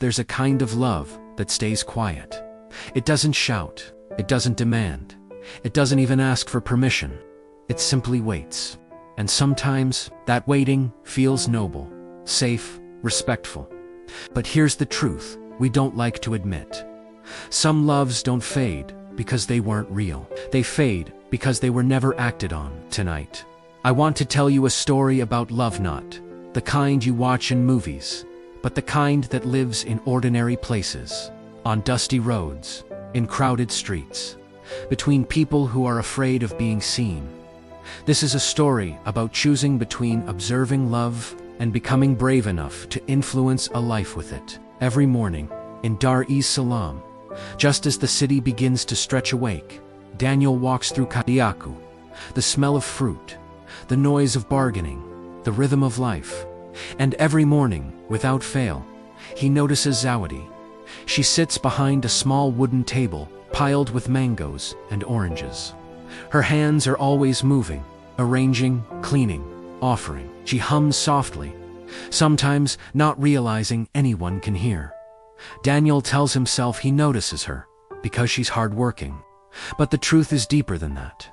there's a kind of love that stays quiet. It doesn't shout, it doesn't demand, it doesn't even ask for permission. It simply waits. And sometimes, that waiting feels noble, safe, respectful. But here's the truth we don't like to admit. Some loves don't fade because they weren't real. They fade because they were never acted on. Tonight, I want to tell you a story about love, not the kind you watch in movies, but the kind that lives in ordinary places, on dusty roads, in crowded streets, between people who are afraid of being seen. This is a story about choosing between observing love and becoming brave enough to influence a life with it. Every morning, in Dar es Salaam, just as the city begins to stretch awake, Daniel walks through Kadiaku, the smell of fruit, the noise of bargaining, the rhythm of life. And every morning, without fail, he notices Zawadi. She sits behind a small wooden table piled with mangoes and oranges. Her hands are always moving, arranging, cleaning, offering. She hums softly, sometimes not realizing anyone can hear. Daniel tells himself he notices her because she's hardworking. But the truth is deeper than that.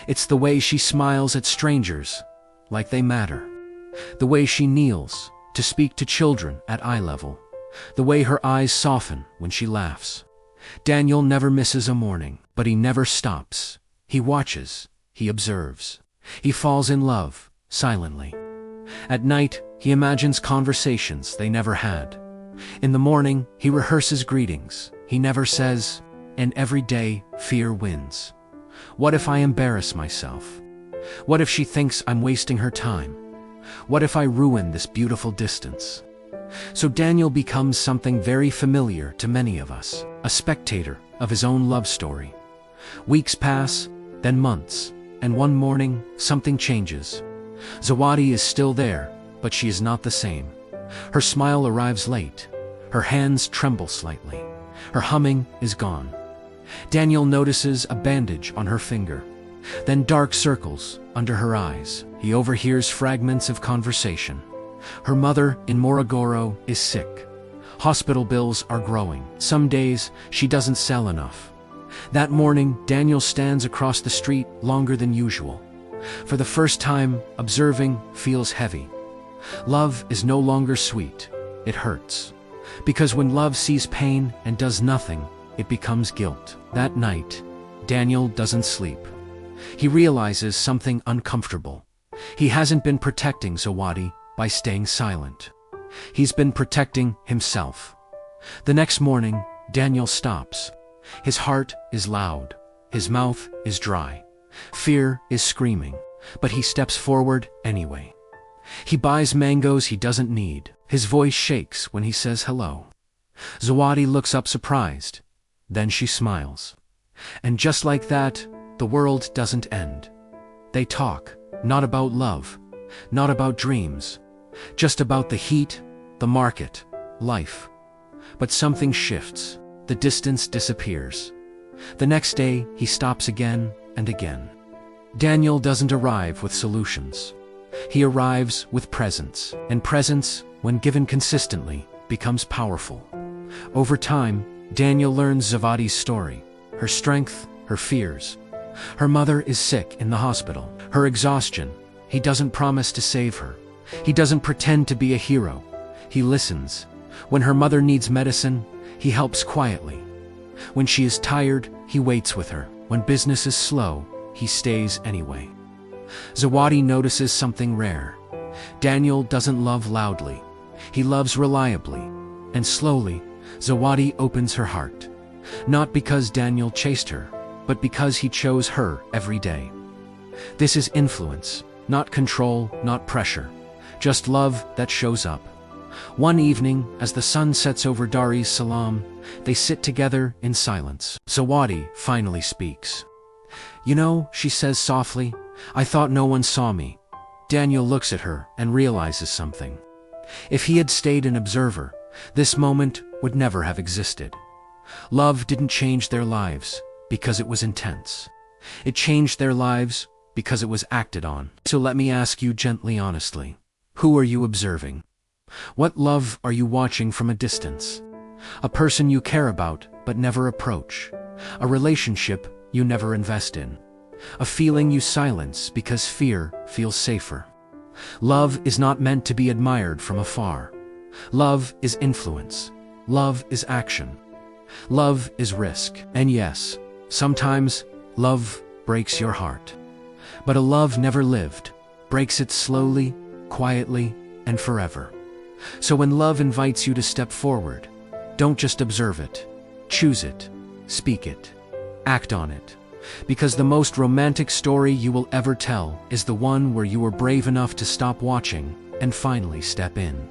It's the way she smiles at strangers, like they matter. The way she kneels to speak to children at eye level. The way her eyes soften when she laughs. Daniel never misses a morning, but he never stops. He watches, he observes. He falls in love, silently. At night, he imagines conversations they never had. In the morning, he rehearses greetings. He never says, and every day, fear wins. What if I embarrass myself? What if she thinks I'm wasting her time? What if I ruin this beautiful distance? So Daniel becomes something very familiar to many of us, a spectator of his own love story. Weeks pass, then months, and one morning, something changes. Zawadi is still there, but she is not the same. Her smile arrives late. Her hands tremble slightly. Her humming is gone. Daniel notices a bandage on her finger, then dark circles under her eyes. He overhears fragments of conversation. Her mother in Morogoro is sick. Hospital bills are growing. Some days, she doesn't sell enough. That morning, Daniel stands across the street longer than usual. For the first time, observing feels heavy. Love is no longer sweet. It hurts. Because when love sees pain and does nothing, it becomes guilt. That night, Daniel doesn't sleep. He realizes something uncomfortable. He hasn't been protecting Zawadi by staying silent. He's been protecting himself. The next morning, Daniel stops. His heart is loud. His mouth is dry. Fear is screaming. But he steps forward anyway. He buys mangoes he doesn't need. His voice shakes when he says hello. Zawadi looks up surprised. Then she smiles. And just like that, the world doesn't end. They talk, not about love, not about dreams, just about the heat, the market, life. But something shifts. The distance disappears. The next day, he stops again and again. Daniel doesn't arrive with solutions. He arrives with presence, and presence, when given consistently, becomes powerful. Over time, Daniel learns Zawadi's story, her strength, her fears. Her mother is sick in the hospital. Her exhaustion. He doesn't promise to save her. He doesn't pretend to be a hero. He listens. When her mother needs medicine, he helps quietly. When she is tired, he waits with her. When business is slow, he stays anyway. Zawadi notices something rare. Daniel doesn't love loudly. He loves reliably. And slowly, Zawadi opens her heart. Not because Daniel chased her, but because he chose her every day. This is influence, not control, not pressure. Just love that shows up. One evening, as the sun sets over Dar es Salaam, they sit together in silence. Zawadi finally speaks. "You know," she says softly, "I thought no one saw me." Daniel looks at her and realizes something. If he had stayed an observer, this moment would never have existed. Love didn't change their lives because it was intense. It changed their lives because it was acted on. So let me ask you gently, honestly, who are you observing? What love are you watching from a distance? A person you care about but never approach. A relationship you never invest in. A feeling you silence because fear feels safer. Love is not meant to be admired from afar. Love is influence. Love is action. Love is risk. And yes, sometimes love breaks your heart. But a love never lived breaks it slowly, quietly, and forever. So when love invites you to step forward, don't just observe it. Choose it. Speak it. Act on it. Because the most romantic story you will ever tell is the one where you were brave enough to stop watching and finally step in.